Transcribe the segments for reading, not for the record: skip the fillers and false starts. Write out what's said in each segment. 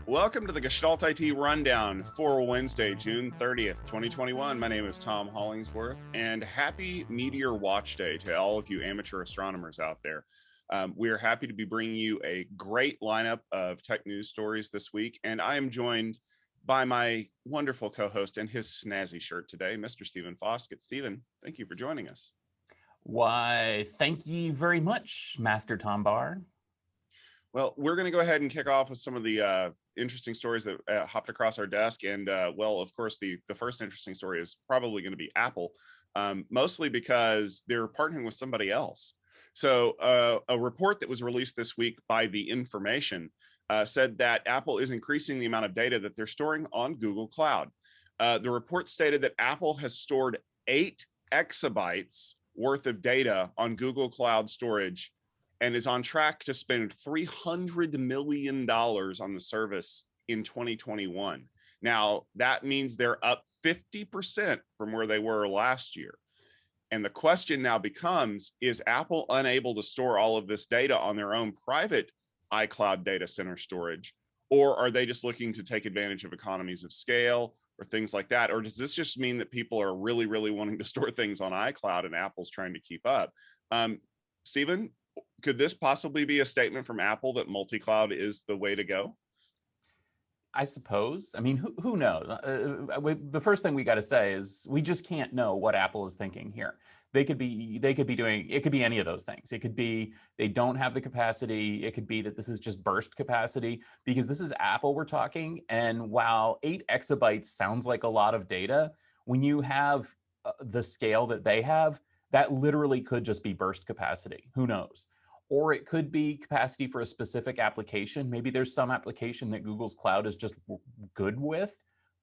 Welcome to the Gestalt IT Rundown for Wednesday, June 30th, 2021. My name is Tom Hollingsworth, and happy Meteor Watch Day to all of you amateur astronomers out there. We are happy to be bringing you a great lineup of tech news stories this week, and I am joined by my wonderful co-host and his snazzy shirt today, Mr. Stephen Foskett. Stephen, thank you for joining us. Why, thank you very much, Master Tom Barr. Well, we're going to go ahead and kick off with some of the interesting stories that hopped across our desk. And well, of course, the first interesting story is probably going to be Apple, mostly because they're partnering with somebody else. So a report that was released this week by The Information said that Apple is increasing the amount of data that they're storing on Google Cloud. The report stated that Apple has stored 8 exabytes worth of data on Google Cloud storage and is on track to spend $300 million on the service in 2021. Now, that means they're up 50% from where they were last year. And the question now becomes, is Apple unable to store all of this data on their own private iCloud data center storage? Or are they just looking to take advantage of economies of scale or things like that? Or does this just mean that people are really, really wanting to store things on iCloud and Apple's trying to keep up? Stephen, could this possibly be a statement from Apple that multi-cloud is the way to go? I suppose. I mean, who knows? The first thing we got to say is we just can't know what Apple is thinking here. They could be doing, it could be any of those things. It could be they don't have the capacity. It could be that this is just burst capacity, because this is Apple we're talking. And while 8 exabytes sounds like a lot of data, when you have the scale that they have, that literally could just be burst capacity. Who knows? Or it could be capacity for a specific application. Maybe there's some application that Google's cloud is just good with.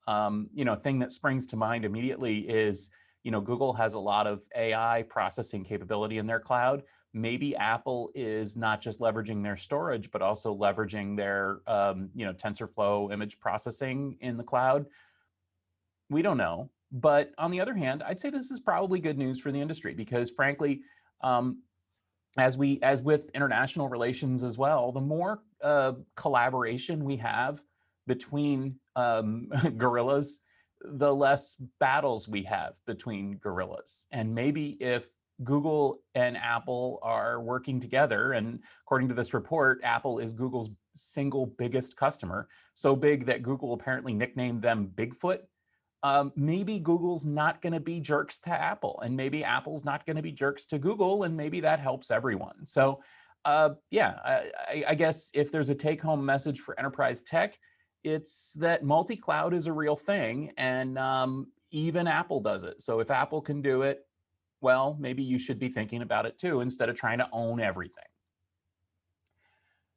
A thing that springs to mind immediately is, Google has a lot of AI processing capability in their cloud. Maybe Apple is not just leveraging their storage, but also leveraging their, TensorFlow image processing in the cloud. We don't know. But on the other hand, I'd say this is probably good news for the industry, because frankly, as with international relations as well, the more collaboration we have between gorillas, the less battles we have between gorillas. And maybe if Google and Apple are working together, and according to this report, Apple is Google's single biggest customer, so big that Google apparently nicknamed them Bigfoot. Maybe Google's not going to be jerks to Apple, and maybe Apple's not going to be jerks to Google, and maybe that helps everyone. So I guess if there's a take-home message for enterprise tech, it's that multi-cloud is a real thing, and even Apple does it. So if Apple can do it, well, maybe you should be thinking about it too, instead of trying to own everything.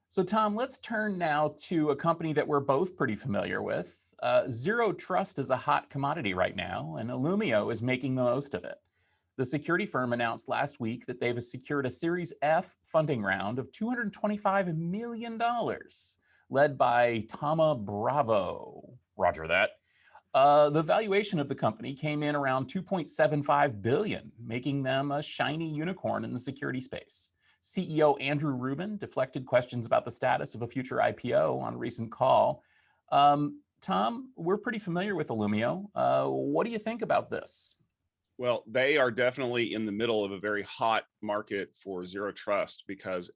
So Tom, let's turn now to a company that we're both pretty familiar with. Zero Trust is a hot commodity right now, and Illumio is making the most of it. The security firm announced last week that they've secured a Series F funding round of $225 million, led by Thoma Bravo. Roger that. The valuation of the company came in around $2.75 billion, making them a shiny unicorn in the security space. CEO Andrew Rubin deflected questions about the status of a future IPO on a recent call. Tom, we're pretty familiar with Illumio. What do you think about this? Well, they are definitely in the middle of a very hot market for Zero Trust because,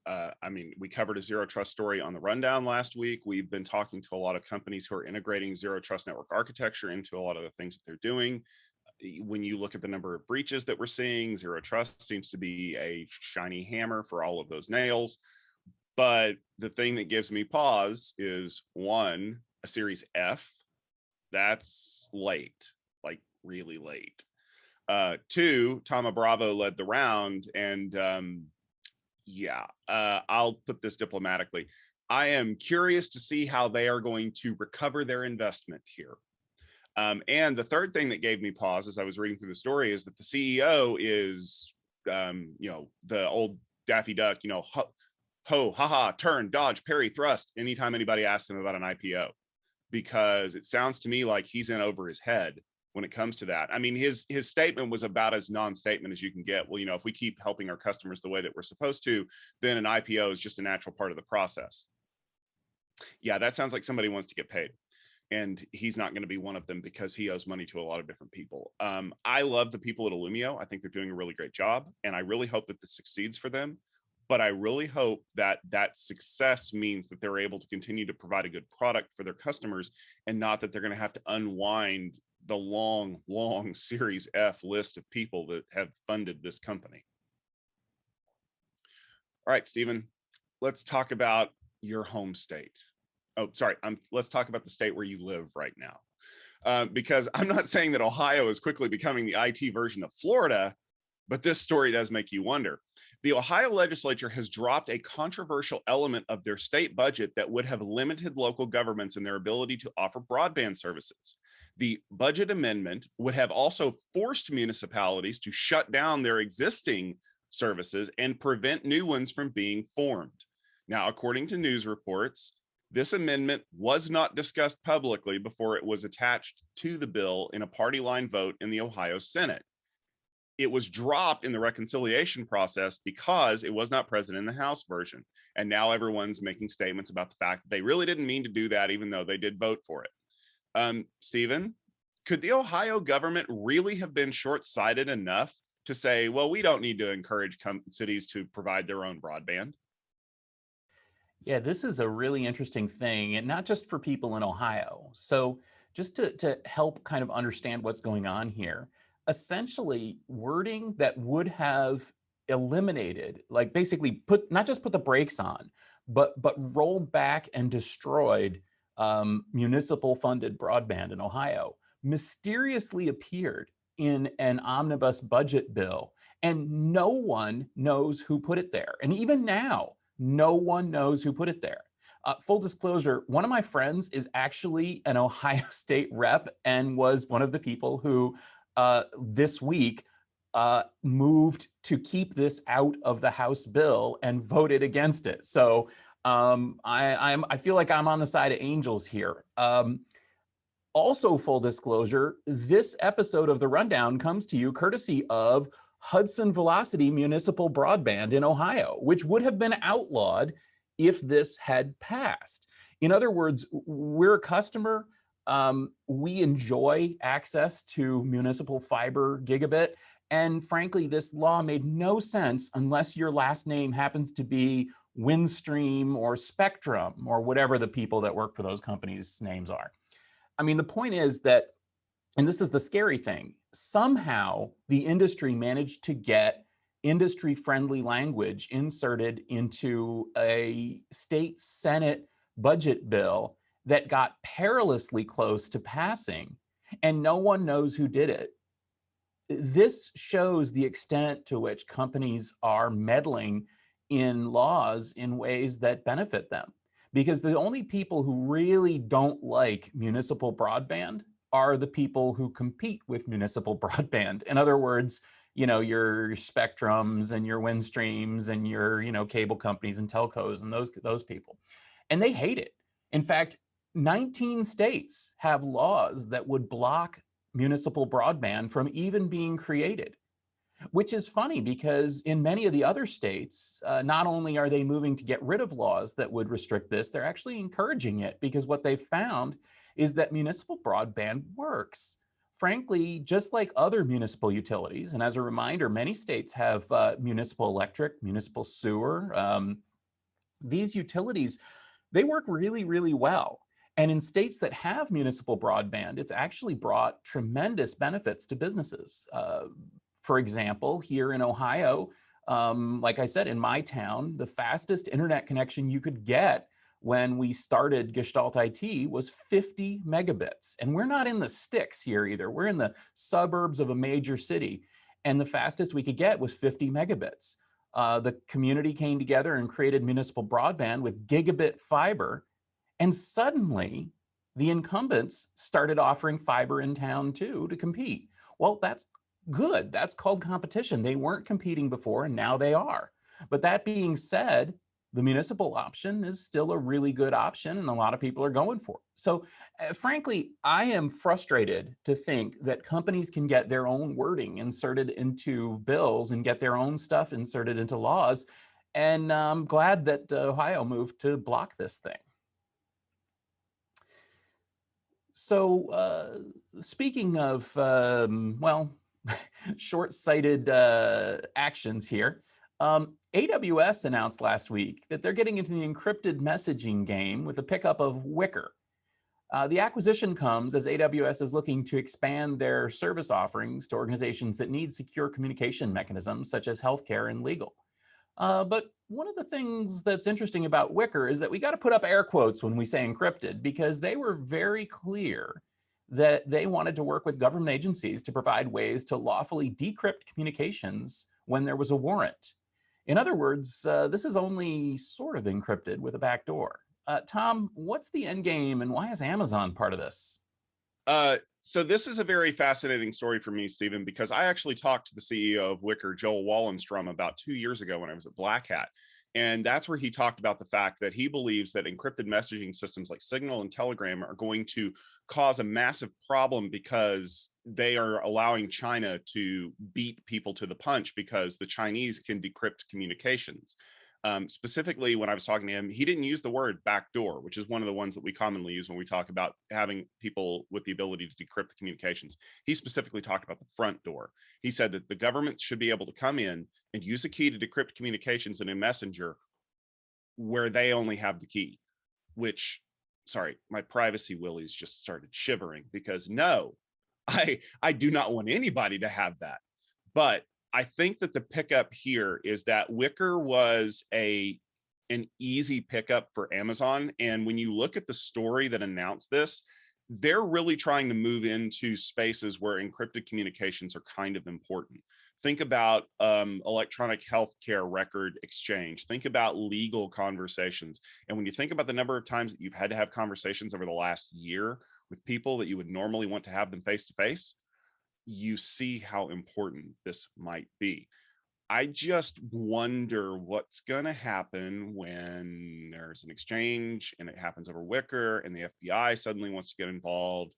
we covered a Zero Trust story on the rundown last week. We've been talking to a lot of companies who are integrating Zero Trust network architecture into a lot of the things that they're doing. When you look at the number of breaches that we're seeing, Zero Trust seems to be a shiny hammer for all of those nails. But the thing that gives me pause is, one, a Series F, that's late, like really late. 2, Thoma Bravo led the round, and I'll put this diplomatically. I am curious to see how they are going to recover their investment here. And the third thing that gave me pause as I was reading through the story is that the CEO is, the old Daffy Duck, ho, haha, turn, dodge, parry, thrust, anytime anybody asks him about an IPO, because it sounds to me like he's in over his head when it comes to that. I mean, his statement was about as non-statement as you can get. Well, if we keep helping our customers the way that we're supposed to, then an IPO is just a natural part of the process. Yeah, that sounds like somebody wants to get paid. And he's not going to be one of them because he owes money to a lot of different people. I love the people at Illumio. I think they're doing a really great job, and I really hope that this succeeds for them. But I really hope that that success means that they're able to continue to provide a good product for their customers, and not that they're going to have to unwind the long, long Series F list of people that have funded this company. All right, Stephen, let's talk about your home state. Oh, sorry. Let's talk about the state where you live right now. Because I'm not saying that Ohio is quickly becoming the IT version of Florida, but this story does make you wonder. The Ohio legislature has dropped a controversial element of their state budget that would have limited local governments in their ability to offer broadband services. The budget amendment would have also forced municipalities to shut down their existing services and prevent new ones from being formed. Now, according to news reports, this amendment was not discussed publicly before it was attached to the bill in a party line vote in the Ohio Senate. It was dropped in the reconciliation process because it was not present in the House version. And now everyone's making statements about the fact that they really didn't mean to do that, even though they did vote for it. Stephen, could the Ohio government really have been short-sighted enough to say, well, we don't need to encourage cities to provide their own broadband? Yeah, this is a really interesting thing, and not just for people in Ohio. So just to help kind of understand what's going on here, essentially wording that would have eliminated, like basically not just put the brakes on, but rolled back and destroyed municipal funded broadband in Ohio mysteriously appeared in an omnibus budget bill, and no one knows who put it there. And even now, no one knows who put it there. Full disclosure, one of my friends is actually an Ohio State rep and was one of the people who this week moved to keep this out of the House bill and voted against it. So I feel like I'm on the side of angels here. Also, full disclosure, this episode of The Rundown comes to you courtesy of Hudson Velocity Municipal Broadband in Ohio, which would have been outlawed if this had passed. In other words, we're a customer. We enjoy access to municipal fiber gigabit. And frankly, this law made no sense unless your last name happens to be Windstream or Spectrum or whatever the people that work for those companies' names are. I mean, the point is that, and this is the scary thing, somehow the industry managed to get industry-friendly language inserted into a state Senate budget bill that got perilously close to passing, and no one knows who did it. This shows the extent to which companies are meddling in laws in ways that benefit them. Because the only people who really don't like municipal broadband are the people who compete with municipal broadband. In other words, your Spectrums and your Windstreams and your, cable companies and telcos and those people. And they hate it. In fact, 19 states have laws that would block municipal broadband from even being created, which is funny because in many of the other states, not only are they moving to get rid of laws that would restrict this, they're actually encouraging it, because what they've found is that municipal broadband works. Frankly, just like other municipal utilities, and as a reminder, many states have municipal electric, municipal sewer. These utilities, they work really, really well. And in states that have municipal broadband, it's actually brought tremendous benefits to businesses. For example, here in Ohio, like I said, in my town, the fastest internet connection you could get when we started Gestalt IT was 50 megabits. And we're not in the sticks here either. We're in the suburbs of a major city. And the fastest we could get was 50 megabits. The community came together and created municipal broadband with gigabit fiber. And suddenly, the incumbents started offering fiber in town too to compete. Well, that's good. That's called competition. They weren't competing before, and now they are. But that being said, the municipal option is still a really good option, and a lot of people are going for it. So, frankly, I am frustrated to think that companies can get their own wording inserted into bills and get their own stuff inserted into laws. And I'm glad that Ohio moved to block this thing. So, speaking of, well, short-sighted actions here, AWS announced last week that they're getting into the encrypted messaging game with a pickup of Wickr. The acquisition comes as AWS is looking to expand their service offerings to organizations that need secure communication mechanisms such as healthcare and legal. But one of the things that's interesting about Wickr is that we got to put up air quotes when we say encrypted, because they were very clear that they wanted to work with government agencies to provide ways to lawfully decrypt communications when there was a warrant. In other words, this is only sort of encrypted with a backdoor. Tom, what's the end game and why is Amazon part of this? So this is a very fascinating story for me, Stephen, because I actually talked to the CEO of Wickr, Joel Wallenstrom, about 2 years ago when I was at Black Hat. And that's where he talked about the fact that he believes that encrypted messaging systems like Signal and Telegram are going to cause a massive problem because they are allowing China to beat people to the punch because the Chinese can decrypt communications. Specifically, when I was talking to him, he didn't use the word backdoor, which is one of the ones that we commonly use when we talk about having people with the ability to decrypt the communications. He specifically talked about the front door. He said that the government should be able to come in and use a key to decrypt communications in a messenger where they only have the key, which, sorry, my privacy willies just started shivering because no, I do not want anybody to have that. But I think that the pickup here is that Wickr was an easy pickup for Amazon. And when you look at the story that announced this, they're really trying to move into spaces where encrypted communications are kind of important. Think about electronic healthcare record exchange. Think about legal conversations. And when you think about the number of times that you've had to have conversations over the last year with people that you would normally want to have them face to face, you see how important this might be. I just wonder what's going to happen when there's an exchange and it happens over Wickr and the FBI suddenly wants to get involved.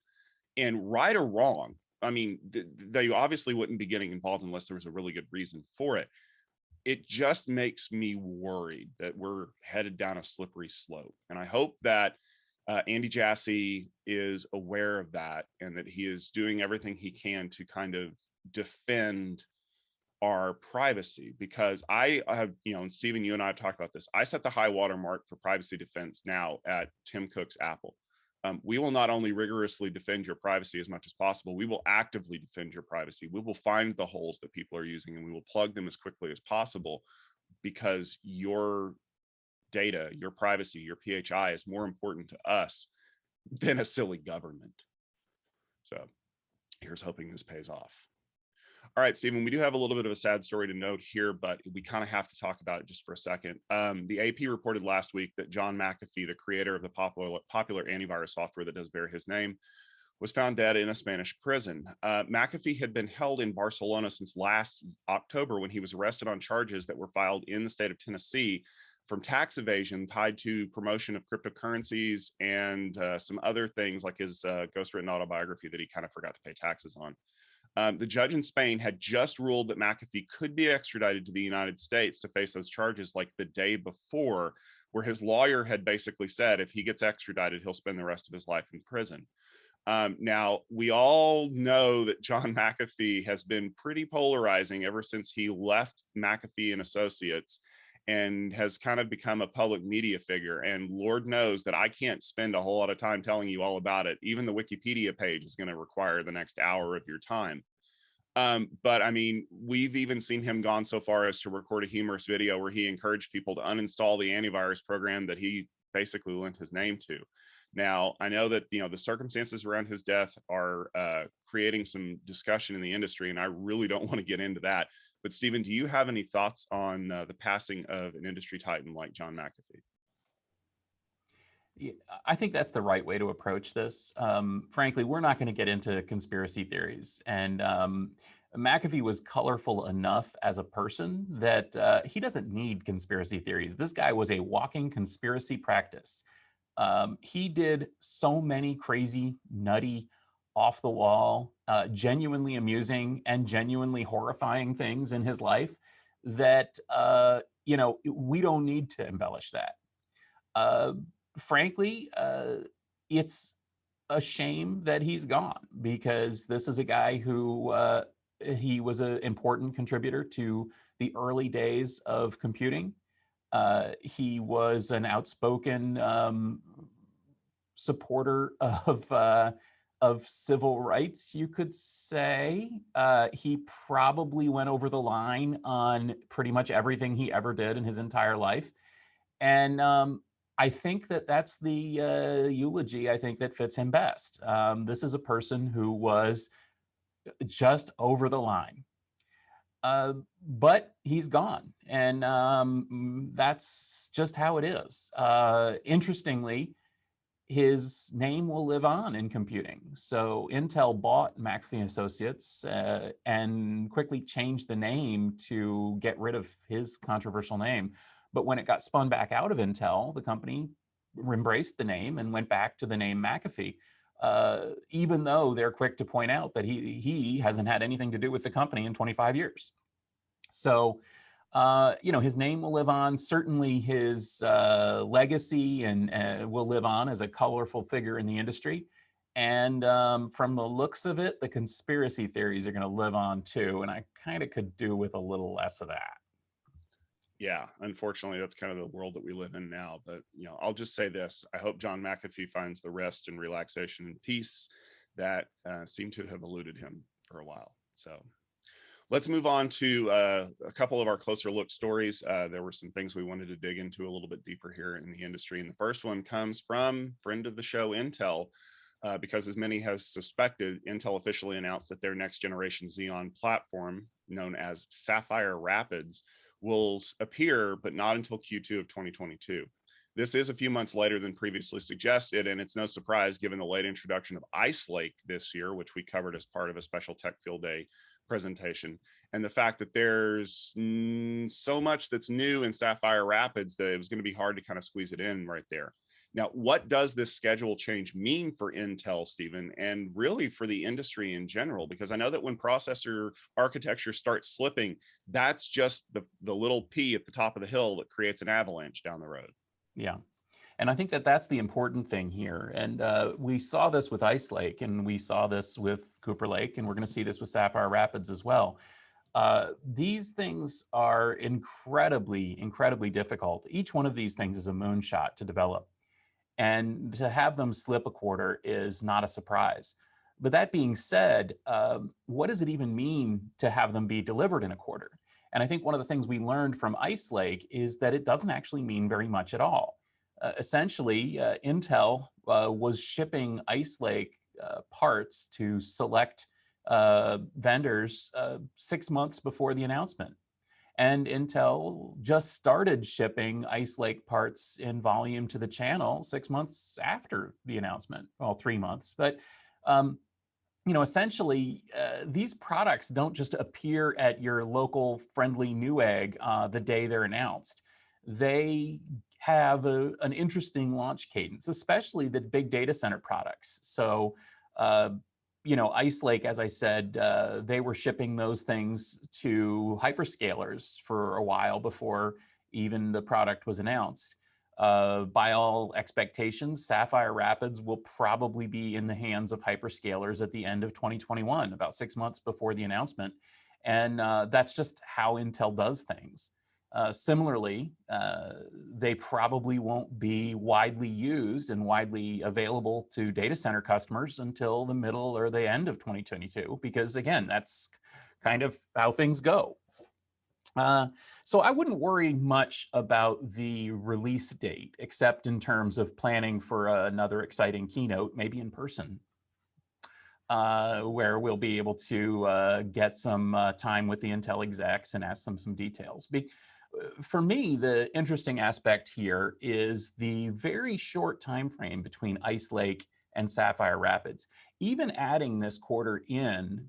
And right or wrong, I mean, they obviously wouldn't be getting involved unless there was a really good reason for it. It just makes me worried that we're headed down a slippery slope. And I hope that Andy Jassy is aware of that and that he is doing everything he can to kind of defend our privacy, because I have, and Stephen, you and I have talked about this. I set the high water mark for privacy defense now at Tim Cook's Apple. We will not only rigorously defend your privacy as much as possible, we will actively defend your privacy. We will find the holes that people are using and we will plug them as quickly as possible, because your data, your privacy, your PHI is more important to us than a silly government. So here's hoping this pays off. All right, Stephen, we do have a little bit of a sad story to note here, but we kind of have to talk about it just for a second. The AP reported last week that John McAfee, the creator of the popular antivirus software that does bear his name, was found dead in a Spanish prison. McAfee had been held in Barcelona since last October when he was arrested on charges that were filed in the state of Tennessee from tax evasion tied to promotion of cryptocurrencies and some other things like his ghostwritten autobiography that he kind of forgot to pay taxes on. The judge in Spain had just ruled that McAfee could be extradited to the United States to face those charges like the day before, where his lawyer had basically said if he gets extradited, he'll spend the rest of his life in prison. Now, we all know that John McAfee has been pretty polarizing ever since he left McAfee and Associates and has kind of become a public media figure. And Lord knows that I can't spend a whole lot of time telling you all about it. Even the Wikipedia page is going to require the next hour of your time. But I mean, we've even seen him gone so far as to record a humorous video where he encouraged people to uninstall the antivirus program that he basically lent his name to. Now, I know that, the circumstances around his death are creating some discussion in the industry, and I really don't want to get into that. But Stephen, do you have any thoughts on the passing of an industry titan like John McAfee? Yeah, I think that's the right way to approach this. Frankly, we're not going to get into conspiracy theories. And McAfee was colorful enough as a person that he doesn't need conspiracy theories. This guy was a walking conspiracy practice. He did so many crazy, nutty, off the wall, genuinely amusing and genuinely horrifying things in his life that, we don't need to embellish that. Uh, Frankly, it's a shame that he's gone, because this is a guy who he was an important contributor to the early days of computing. He was an outspoken supporter of civil rights, you could say. He probably went over the line on pretty much everything he ever did in his entire life. And I think that that's the eulogy, I think, that fits him best. This is a person who was just over the line. But he's gone, and that's just how it is. Interestingly, his name will live on in computing. So Intel bought McAfee Associates and quickly changed the name to get rid of his controversial name. But when it got spun back out of Intel, the company embraced the name and went back to the name McAfee, even though they're quick to point out that he hasn't had anything to do with the company in 25 years. So, his name will live on. Certainly his legacy and will live on as a colorful figure in the industry. And from the looks of it, the conspiracy theories are going to live on too. And I kind of could do with a little less of that. Yeah, unfortunately, that's kind of the world that we live in now. But, I'll just say this. I hope John McAfee finds the rest and relaxation and peace that seem to have eluded him for a while. So let's move on to a couple of our closer look stories. There were some things we wanted to dig into a little bit deeper here in the industry. And the first one comes from friend of the show, Intel, because as many has suspected, Intel officially announced that their next generation Xeon platform, known as Sapphire Rapids, will appear, but not until Q2 of 2022. This is a few months later than previously suggested, and it's no surprise given the late introduction of Ice Lake this year, which we covered as part of a special Tech Field Day presentation, and the fact that there's so much that's new in Sapphire Rapids that it was going to be hard to kind of squeeze it in right there. Now, what does this schedule change mean for Intel, Stephen, and really for the industry in general? Because I know that when processor architecture starts slipping, that's just the little P at the top of the hill that creates an avalanche down the road. Yeah. And I think that that's the important thing here. And we saw this with Ice Lake, and we saw this with Cooper Lake, and we're going to see this with Sapphire Rapids as well. These things are incredibly, incredibly difficult. Each one of these things is a moonshot to develop. And to have them slip a quarter is not a surprise. But that being said, what does it even mean to have them be delivered in a quarter? And I think one of the things we learned from Ice Lake is that it doesn't actually mean very much at all. Essentially, Intel was shipping Ice Lake parts to select vendors 6 months before the announcement. And Intel just started shipping Ice Lake parts in volume to the channel 6 months after the announcement, well, 3 months. But, essentially, these products don't just appear at your local friendly Newegg the day they're announced. They have an interesting launch cadence, especially the big data center products. So, Ice Lake, as I said, they were shipping those things to hyperscalers for a while before even the product was announced. By all expectations, Sapphire Rapids will probably be in the hands of hyperscalers at the end of 2021, about 6 months before the announcement. And that's just how Intel does things. Similarly, they probably won't be widely used and widely available to data center customers until the middle or the end of 2022, because again, that's kind of how things go. So I wouldn't worry much about the release date, except in terms of planning for another exciting keynote, maybe in person, where we'll be able to get some time with the Intel execs and ask them some details. For me, the interesting aspect here is the very short time frame between Ice Lake and Sapphire Rapids. Even adding this quarter in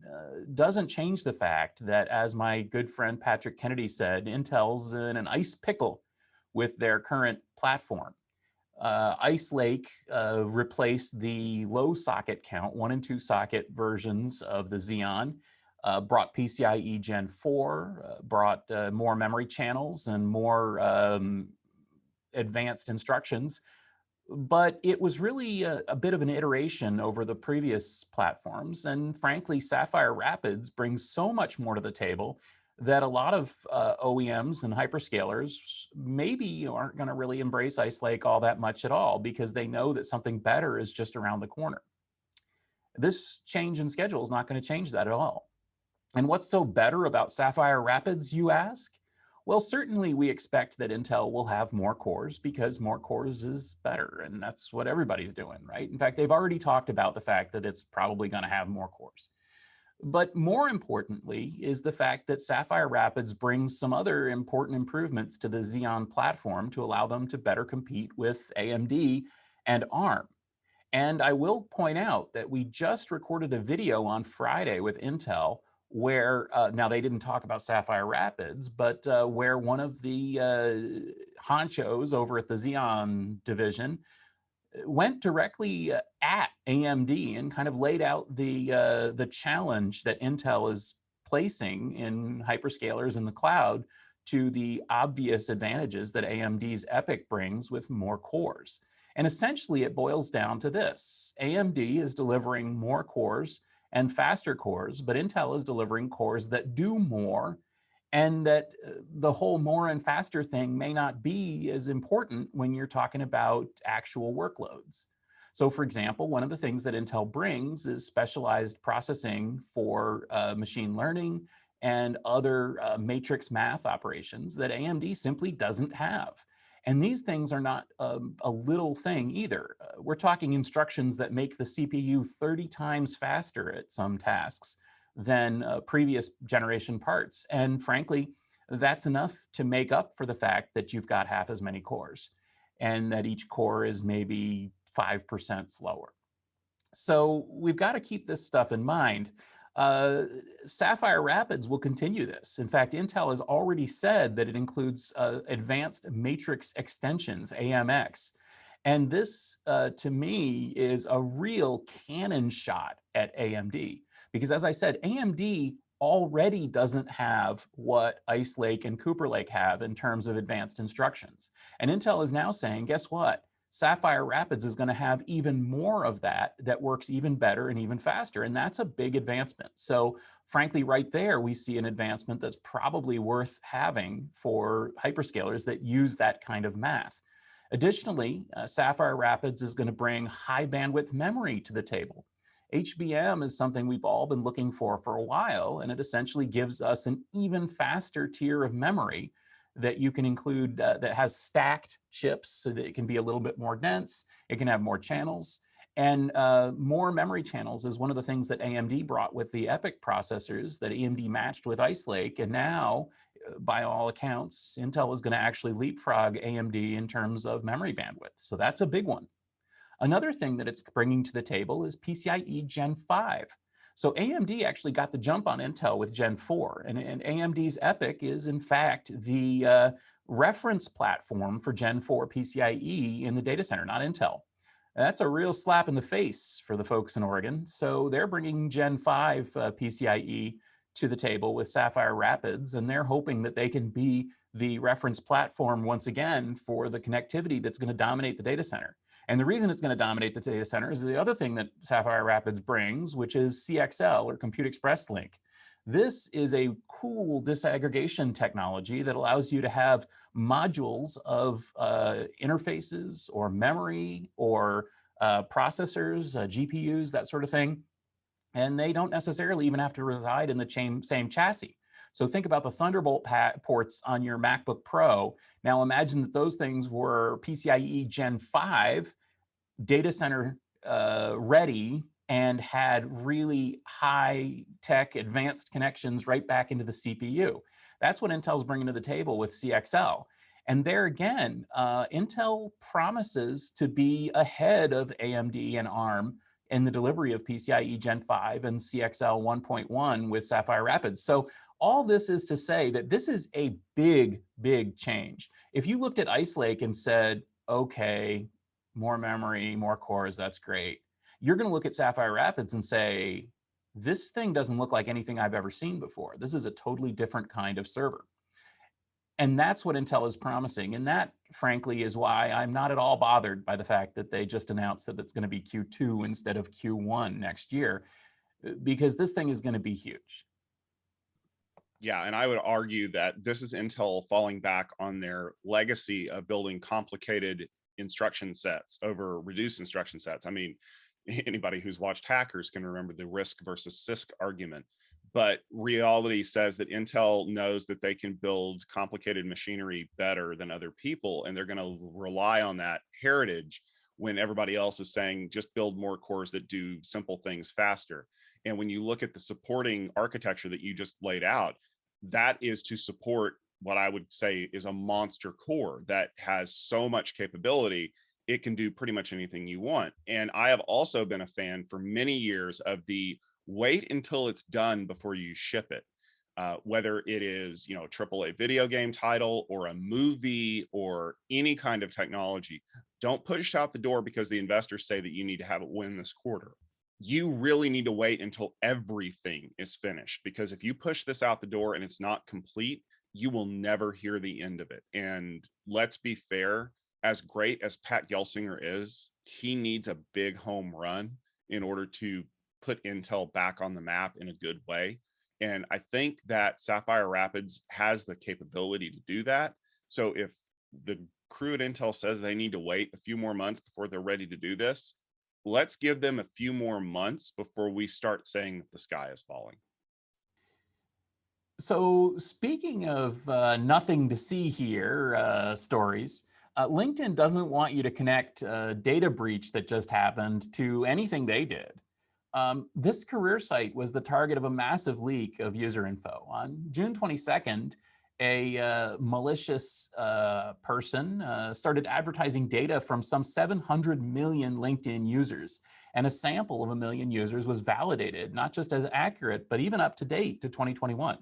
doesn't change the fact that, as my good friend Patrick Kennedy said, Intel's in an ice pickle with their current platform. Ice Lake replaced the low socket count, 1 and 2 socket versions of the Xeon, brought PCIe Gen 4, brought more memory channels and more advanced instructions. But it was really a bit of an iteration over the previous platforms. And frankly, Sapphire Rapids brings so much more to the table that a lot of OEMs and hyperscalers maybe aren't going to really embrace Ice Lake all that much at all, because they know that something better is just around the corner. This change in schedule is not going to change that at all. And what's so better about Sapphire Rapids, you ask? Well, certainly we expect that Intel will have more cores, because more cores is better, and that's what everybody's doing, right? In fact, they've already talked about the fact that it's probably going to have more cores. But more importantly is the fact that Sapphire Rapids brings some other important improvements to the Xeon platform to allow them to better compete with AMD and ARM. And I will point out that we just recorded a video on Friday with Intel where, now they didn't talk about Sapphire Rapids, but where one of the honchos over at the Xeon division went directly at AMD and kind of laid out the challenge that Intel is placing in hyperscalers in the cloud to the obvious advantages that AMD's EPYC brings with more cores. And essentially it boils down to this: AMD is delivering more cores and faster cores, but Intel is delivering cores that do more, and that the whole more and faster thing may not be as important when you're talking about actual workloads. So for example, one of the things that Intel brings is specialized processing for machine learning and other matrix math operations that AMD simply doesn't have. And these things are not a little thing either. We're talking instructions that make the CPU 30 times faster at some tasks than previous generation parts. And frankly, that's enough to make up for the fact that you've got half as many cores and that each core is maybe 5% slower. So we've got to keep this stuff in mind. Sapphire Rapids will continue this. In fact, Intel has already said that it includes advanced matrix extensions, AMX. And this, to me, is a real cannon shot at AMD. Because as I said, AMD already doesn't have what Ice Lake and Cooper Lake have in terms of advanced instructions. And Intel is now saying, guess what? Sapphire Rapids is going to have even more of that works even better and even faster. And that's a big advancement. So frankly, right there, we see an advancement that's probably worth having for hyperscalers that use that kind of math. Additionally, Sapphire Rapids is going to bring high bandwidth memory to the table. HBM is something we've all been looking for a while, and it essentially gives us an even faster tier of memory that you can include that has stacked chips so that it can be a little bit more dense, it can have more channels, and more memory channels is one of the things that AMD brought with the EPYC processors that AMD matched with Ice Lake. And now, by all accounts, Intel is going to actually leapfrog AMD in terms of memory bandwidth. So that's a big one. Another thing that it's bringing to the table is PCIe Gen 5. So AMD actually got the jump on Intel with Gen 4, and AMD's EPYC is in fact the reference platform for Gen 4 PCIe in the data center, not Intel. That's a real slap in the face for the folks in Oregon. So they're bringing Gen 5 PCIe to the table with Sapphire Rapids, and they're hoping that they can be the reference platform once again for the connectivity that's going to dominate the data center. And the reason it's going to dominate the data center is the other thing that Sapphire Rapids brings, which is CXL, or Compute Express Link. This is a cool disaggregation technology that allows you to have modules of interfaces or memory or processors, GPUs, that sort of thing. And they don't necessarily even have to reside in the same chassis. So think about the Thunderbolt ports on your MacBook Pro. Now imagine that those things were PCIe Gen 5, data center ready, and had really high-tech advanced connections right back into the CPU. That's what Intel's bringing to the table with CXL. And there again, Intel promises to be ahead of AMD and ARM in the delivery of PCIe Gen 5 and CXL 1.1 with Sapphire Rapids. So all this is to say that this is a big, big change. If you looked at Ice Lake and said, okay, more memory, more cores, that's great. You're going to look at Sapphire Rapids and say, this thing doesn't look like anything I've ever seen before. This is a totally different kind of server. And that's what Intel is promising. And that, frankly, is why I'm not at all bothered by the fact that they just announced that it's going to be Q2 instead of Q1 next year, because this thing is going to be huge. Yeah, and I would argue that this is Intel falling back on their legacy of building complicated instruction sets over reduced instruction sets. I mean, anybody who's watched Hackers can remember the RISC versus CISC argument. But reality says that Intel knows that they can build complicated machinery better than other people, and they're going to rely on that heritage when everybody else is saying just build more cores that do simple things faster. And when you look at the supporting architecture that you just laid out, that is to support what I would say is a monster core that has so much capability, it can do pretty much anything you want. And I have also been a fan for many years of the wait until it's done before you ship it. Whether it is, a AAA video game title or a movie or any kind of technology, don't push it out the door because the investors say that you need to have it win this quarter. You really need to wait until everything is finished, because if you push this out the door and it's not complete, you will never hear the end of it. And let's be fair, as great as Pat Gelsinger is, he needs a big home run in order to put Intel back on the map in a good way. And I think that Sapphire Rapids has the capability to do that. So if the crew at Intel says they need to wait a few more months before they're ready to do this, let's give them a few more months before we start saying that the sky is falling. So speaking of nothing to see here stories, LinkedIn doesn't want you to connect a data breach that just happened to anything they did. This career site was the target of a massive leak of user info. On June 22nd, a malicious person started advertising data from some 700 million LinkedIn users, and a sample of 1 million users was validated, not just as accurate, but even up to date to 2021.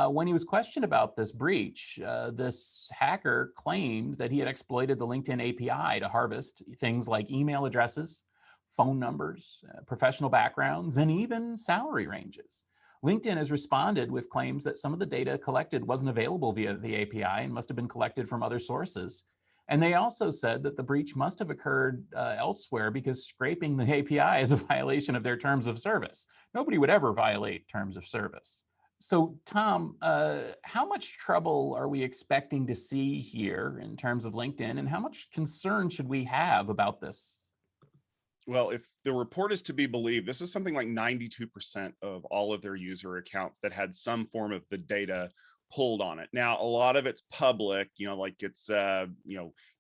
When he was questioned about this breach, this hacker claimed that he had exploited the LinkedIn API to harvest things like email addresses, phone numbers, professional backgrounds, and even salary ranges. LinkedIn has responded with claims that some of the data collected wasn't available via the API and must have been collected from other sources. And they also said that the breach must have occurred elsewhere because scraping the API is a violation of their terms of service. Nobody would ever violate terms of service. So, Tom, how much trouble are we expecting to see here in terms of LinkedIn, and how much concern should we have about this? Well, if the report is to be believed, this is something like 92% of all of their user accounts that had some form of the data pulled on it. Now, a lot of it's public, like it's,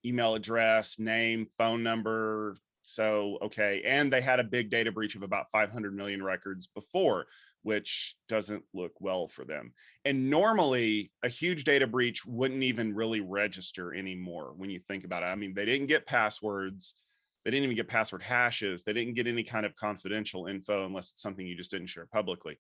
email address, name, phone number. So, okay. And they had a big data breach of about 500 million records before, which doesn't look well for them. And normally a huge data breach wouldn't even really register anymore when you think about it. I mean, they didn't get passwords. They didn't even get password hashes. They didn't get any kind of confidential info unless it's something you just didn't share publicly.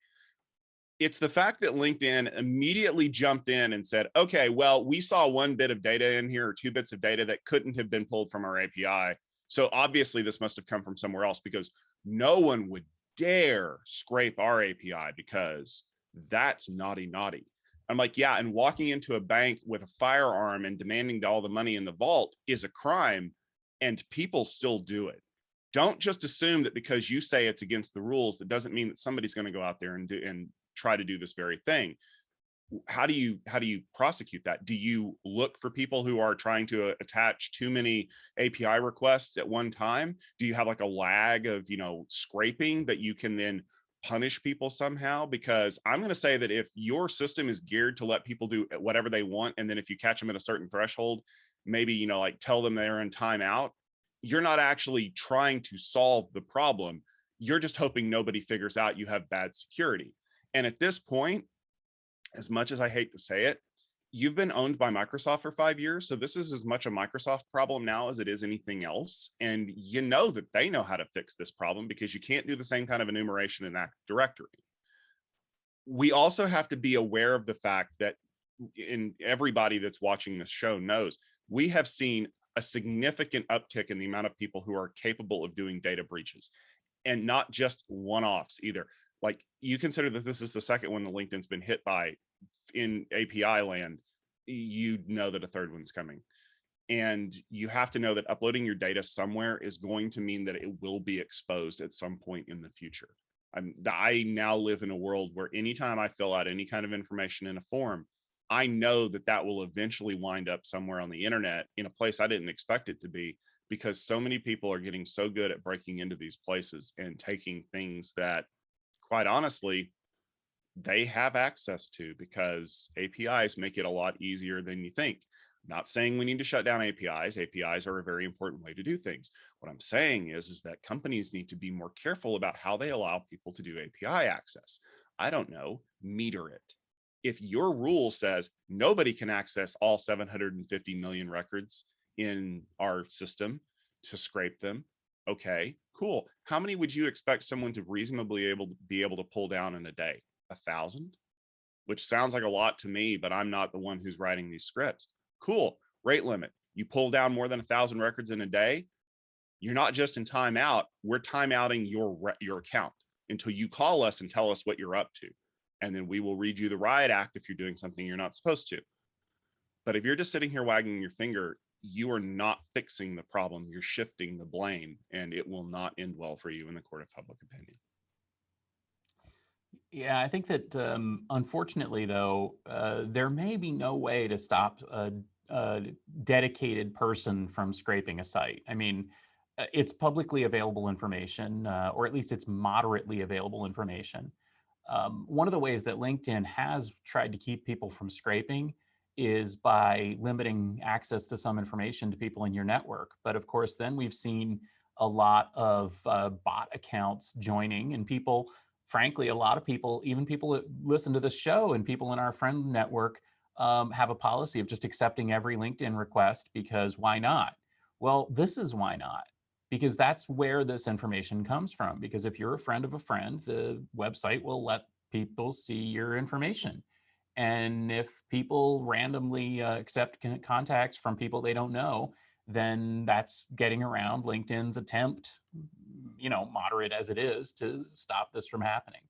It's the fact that LinkedIn immediately jumped in and said, okay, well, we saw 1 bit of data in here or 2 bits of data that couldn't have been pulled from our API. So obviously this must have come from somewhere else, because no one would dare scrape our API because that's naughty. I'm like, yeah, and walking into a bank with a firearm and demanding all the money in the vault is a crime, and people still do it. Don't just assume that because you say it's against the rules, that doesn't mean that somebody's going to go out there and try to do this very thing. How do you prosecute that? Do you look for people who are trying to attach too many API requests at one time? Do you have like a lag of, scraping that you can then punish people somehow? Because I'm going to say that if your system is geared to let people do whatever they want, and then if you catch them at a certain threshold, maybe, like tell them they're in timeout, you're not actually trying to solve the problem. You're just hoping nobody figures out you have bad security. And at this point, as much as I hate to say it, you've been owned by Microsoft for 5 years. So this is as much a Microsoft problem now as it is anything else. And you know that they know how to fix this problem because you can't do the same kind of enumeration in Active Directory. We also have to be aware of the fact that, and everybody that's watching this show knows, we have seen a significant uptick in the amount of people who are capable of doing data breaches, and not just one-offs either. Like, you consider that this is the second one that LinkedIn's been hit by in API land, you know that a third one's coming. And you have to know that uploading your data somewhere is going to mean that it will be exposed at some point in the future. I now live in a world where anytime I fill out any kind of information in a form, I know that that will eventually wind up somewhere on the internet in a place I didn't expect it to be, because so many people are getting so good at breaking into these places and taking things that, quite honestly, they have access to, because APIs make it a lot easier than you think. I'm not saying we need to shut down APIs. APIs are a very important way to do things. What I'm saying is that companies need to be more careful about how they allow people to do API access. I don't know, meter it. If your rule says nobody can access all 750 million records in our system to scrape them, okay, cool. How many would you expect someone to reasonably be able to pull down in a day? 1,000? Which sounds like a lot to me, but I'm not the one who's writing these scripts. Cool. Rate limit. You pull down more than 1,000 records in a day, you're not just in timeout, we're timeouting your account until you call us and tell us what you're up to. And then we will read you the riot act if you're doing something you're not supposed to. But if you're just sitting here wagging your finger, you are not fixing the problem. You're shifting the blame, and it will not end well for you in the court of public opinion. Yeah, I think that unfortunately, though, there may be no way to stop a dedicated person from scraping a site. I mean, it's publicly available information, or at least it's moderately available information. One of the ways that LinkedIn has tried to keep people from scraping is by limiting access to some information to people in your network. But of course, then we've seen a lot of bot accounts joining, and people, frankly, a lot of people, even people that listen to this show and people in our friend network, have a policy of just accepting every LinkedIn request, because why not? Well, this is why not. Because that's where this information comes from. Because if you're a friend of a friend, the website will let people see your information. And if people randomly accept contacts from people they don't know, then that's getting around LinkedIn's attempt, moderate as it is, to stop this from happening.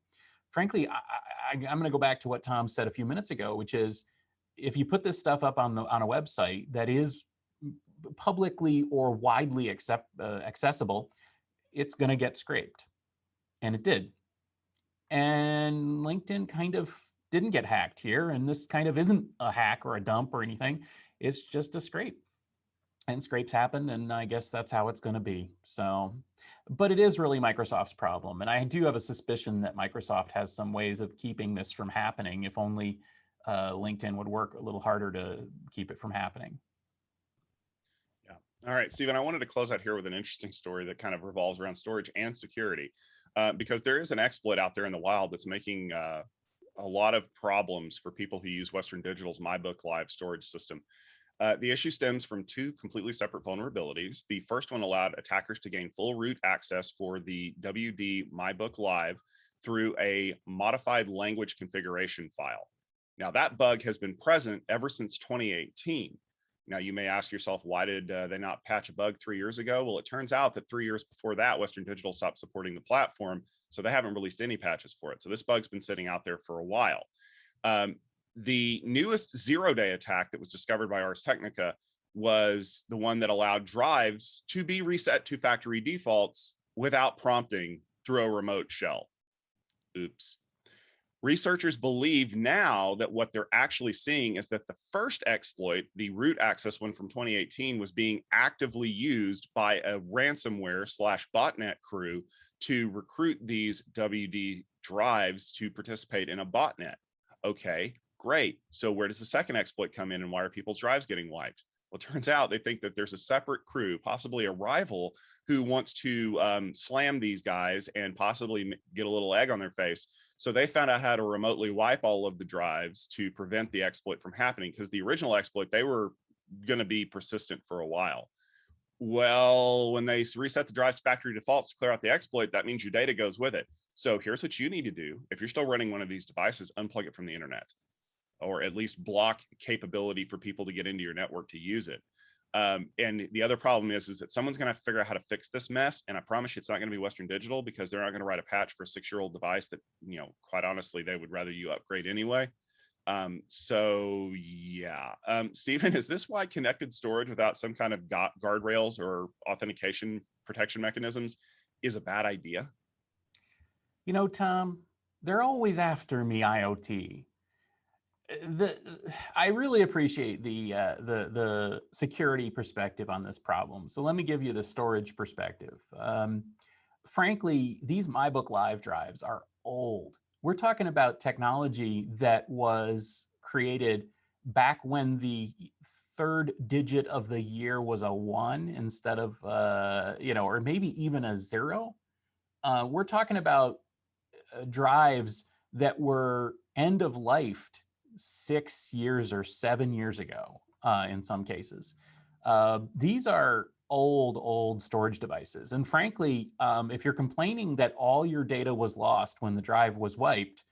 Frankly, I'm going to go back to what Tom said a few minutes ago, which is, if you put this stuff up on a website that is publicly or widely accessible, it's going to get scraped. And it did. And LinkedIn kind of didn't get hacked here. And this kind of isn't a hack or a dump or anything. It's just a scrape. And scrapes happen, and I guess that's how it's going to be. So, but it is really Microsoft's problem. And I do have a suspicion that Microsoft has some ways of keeping this from happening, if only LinkedIn would work a little harder to keep it from happening. Yeah. All right, Stephen, I wanted to close out here with an interesting story that kind of revolves around storage and security, because there is an exploit out there in the wild that's making a lot of problems for people who use Western Digital's MyBook Live storage system. The issue stems from two completely separate vulnerabilities. The first one allowed attackers to gain full root access for the WD MyBook Live through a modified language configuration file. Now, that bug has been present ever since 2018. Now, you may ask yourself, why did they not patch a bug 3 years ago? Well, it turns out that 3 years before that, Western Digital stopped supporting the platform, so they haven't released any patches for it. So this bug's been sitting out there for a while. The newest zero-day attack that was discovered by Ars Technica was the one that allowed drives to be reset to factory defaults without prompting through a remote shell. Oops. Researchers believe now that what they're actually seeing is that the first exploit, the root access one from 2018, was being actively used by a ransomware / botnet crew to recruit these WD drives to participate in a botnet. Okay, great. So where does the second exploit come in, and why are people's drives getting wiped? Well, it turns out they think that there's a separate crew, possibly a rival, who wants to slam these guys and possibly get a little egg on their face. So they found out how to remotely wipe all of the drives to prevent the exploit from happening, because the original exploit, they were going to be persistent for a while. Well, when they reset the drive's factory defaults to clear out the exploit, that means your data goes with it. So here's what you need to do. If you're still running one of these devices, unplug it from the internet, or at least block capability for people to get into your network to use it. And the other problem is that someone's going to figure out how to fix this mess. And I promise you, it's not going to be Western Digital, because they're not going to write a patch for a 6-year-old device that, quite honestly, they would rather you upgrade anyway. So yeah. Stephen, is this why connected storage without some kind of guardrails or authentication protection mechanisms is a bad idea? Tom, they're always after me, IoT. I really appreciate the security perspective on this problem. So let me give you the storage perspective. Frankly, these MyBook Live drives are old. We're talking about technology that was created back when the third digit of the year was a 1 instead of, or maybe even a 0. We're talking about drives that were end of life 6 years or 7 years ago, in some cases. These are old storage devices. And frankly, if you're complaining that all your data was lost when the drive was wiped,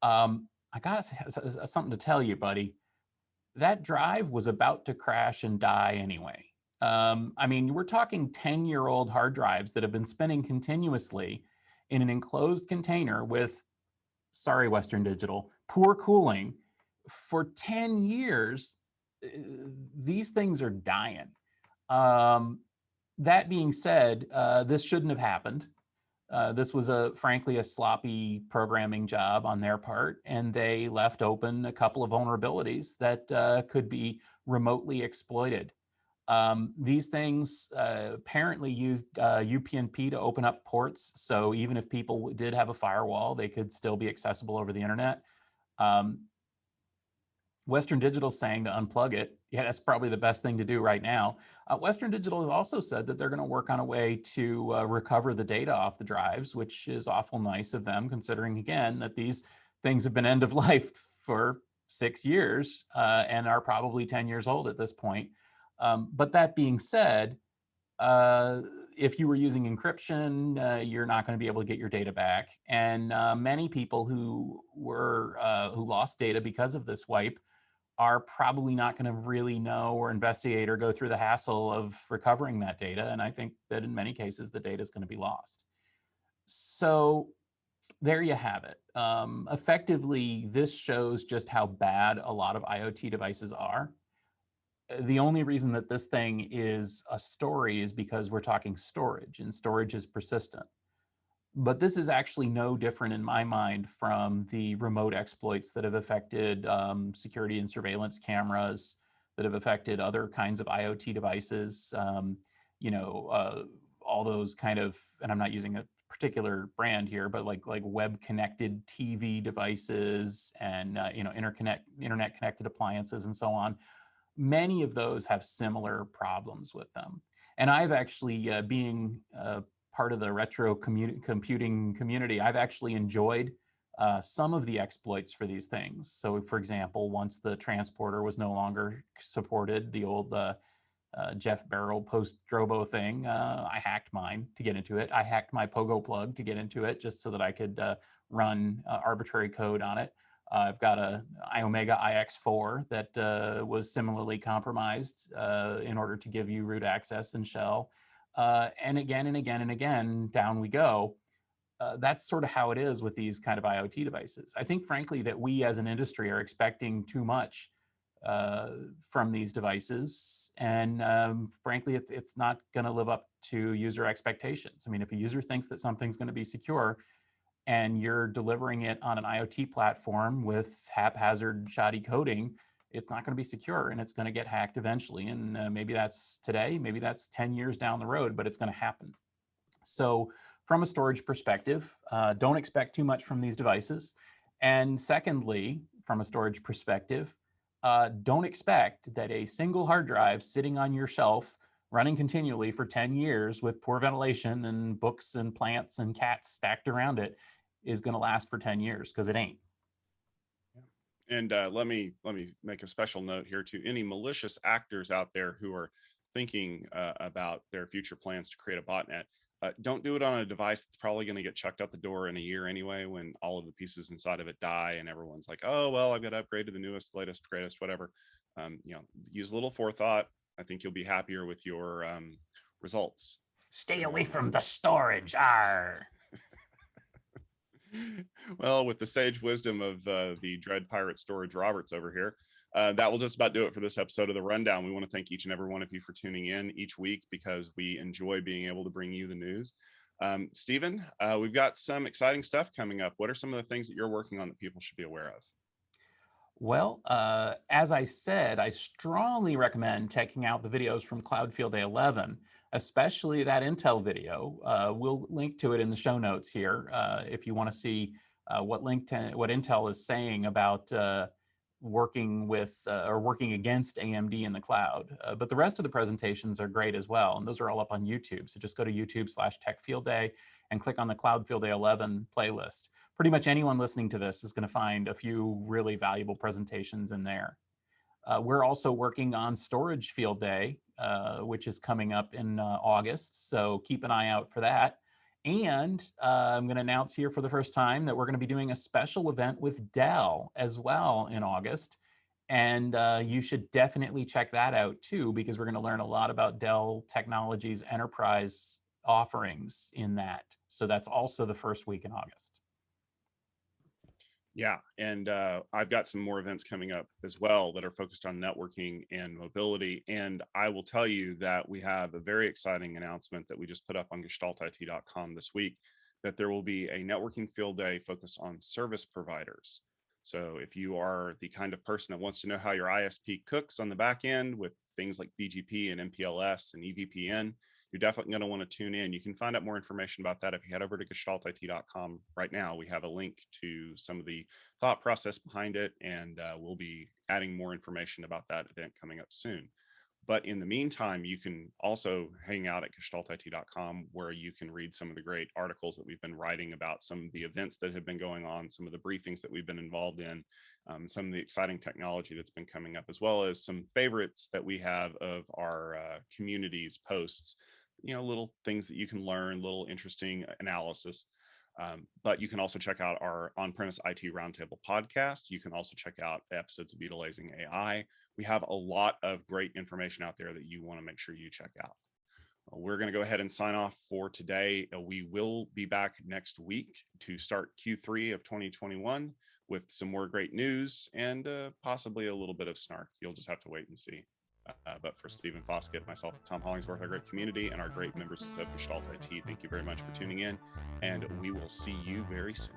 I got something to tell you, buddy. That drive was about to crash and die anyway. We're talking 10-year-old hard drives that have been spinning continuously in an enclosed container with, sorry, Western Digital, poor cooling for 10 years. These things are dying. That being said, this shouldn't have happened. This was frankly a sloppy programming job on their part, and they left open a couple of vulnerabilities that could be remotely exploited. These things apparently used UPnP to open up ports, so even if people did have a firewall, they could still be accessible over the internet. Western Digital saying to unplug it. Yeah, that's probably the best thing to do right now. Western Digital has also said that they're going to work on a way to recover the data off the drives, which is awful nice of them, considering, again, that these things have been end of life for 6 years and are probably 10 years old at this point. But that being said, if you were using encryption, you're not going to be able to get your data back. And many people who lost data because of this wipe are probably not going to really know or investigate or go through the hassle of recovering that data. And I think that in many cases, the data is going to be lost. So there you have it. Effectively, this shows just how bad a lot of IoT devices are. The only reason that this thing is a story is because we're talking storage, and storage is persistent. But this is actually no different in my mind from the remote exploits that have affected security and surveillance cameras, that have affected other kinds of IoT devices, all those kind of, and I'm not using a particular brand here, but like web connected TV devices and internet connected appliances and so on. Many of those have similar problems with them. And I've actually, being part of the retro computing community, I've actually enjoyed some of the exploits for these things. So for example, once the transporter was no longer supported, the old Jeff Barrow post-Drobo thing, I hacked mine to get into it. I hacked my Pogo plug to get into it just so that I could run arbitrary code on it. I've got a iOmega IX4 that was similarly compromised in order to give you root access in shell. And again and again and again, down we go. That's sort of how it is with these kind of IoT devices. I think, frankly, that we as an industry are expecting too much from these devices. And frankly, it's not going to live up to user expectations. I mean, if a user thinks that something's going to be secure, and you're delivering it on an IoT platform with haphazard, shoddy coding, it's not going to be secure, and it's going to get hacked eventually. And maybe that's today, maybe that's 10 years down the road, but it's going to happen. So from a storage perspective, don't expect too much from these devices. And secondly, from a storage perspective, don't expect that a single hard drive sitting on your shelf running continually for 10 years with poor ventilation and books and plants and cats stacked around it is going to last for 10 years, because it ain't. And let me make a special note here to any malicious actors out there who are thinking about their future plans to create a botnet. Don't do it on a device that's probably going to get chucked out the door in a year anyway, when all of the pieces inside of it die and everyone's like, oh, well, I've got to upgrade to the newest, latest, greatest, whatever. Use a little forethought. I think you'll be happier with your results. Stay away from the storage. Arr. Well, with the sage wisdom of the Dread Pirate Storage Roberts over here, that will just about do it for this episode of The Rundown. We want to thank each and every one of you for tuning in each week, because we enjoy being able to bring you the news. Stephen, we've got some exciting stuff coming up. What are some of the things that you're working on that people should be aware of? Well, as I said, I strongly recommend checking out the videos from Cloud Field Day 11, especially that Intel video. We'll link to it in the show notes here if you want to see what Intel is saying about working with or working against AMD in the cloud. But the rest of the presentations are great as well, and those are all up on YouTube. So just go to YouTube/TechFieldDay and click on the Cloud Field Day 11 playlist. Pretty much anyone listening to this is going to find a few really valuable presentations in there. We're also working on Storage Field Day, which is coming up in August, so keep an eye out for that. And I'm going to announce here for the first time that we're going to be doing a special event with Dell as well in August. And you should definitely check that out too, because we're going to learn a lot about Dell Technologies enterprise offerings in that. So that's also the first week in August. Yeah, and I've got some more events coming up as well that are focused on networking and mobility. And I will tell you that we have a very exciting announcement that we just put up on gestaltit.com this week, that there will be a networking field day focused on service providers. So if you are the kind of person that wants to know how your ISP cooks on the back end with things like BGP and MPLS and EVPN, you're definitely going to want to tune in. You can find out more information about that if you head over to gestaltit.com right now. We have a link to some of the thought process behind it, and we'll be adding more information about that event coming up soon. But in the meantime, you can also hang out at gestaltit.com, where you can read some of the great articles that we've been writing about some of the events that have been going on, some of the briefings that we've been involved in, some of the exciting technology that's been coming up, as well as some favorites that we have of our community's posts. Little things that you can learn, little interesting analysis. But you can also check out our on-premise IT Roundtable podcast. You can also check out episodes of Beetlazing AI. We have a lot of great information out there that you want to make sure you check out. We're going to go ahead and sign off for today. We will be back next week to start Q3 of 2021 with some more great news and possibly a little bit of snark. You'll just have to wait and see. But for Stephen Foskett, myself, Tom Hollingsworth, our great community, and our great members of Gestalt IT, thank you very much for tuning in, and we will see you very soon.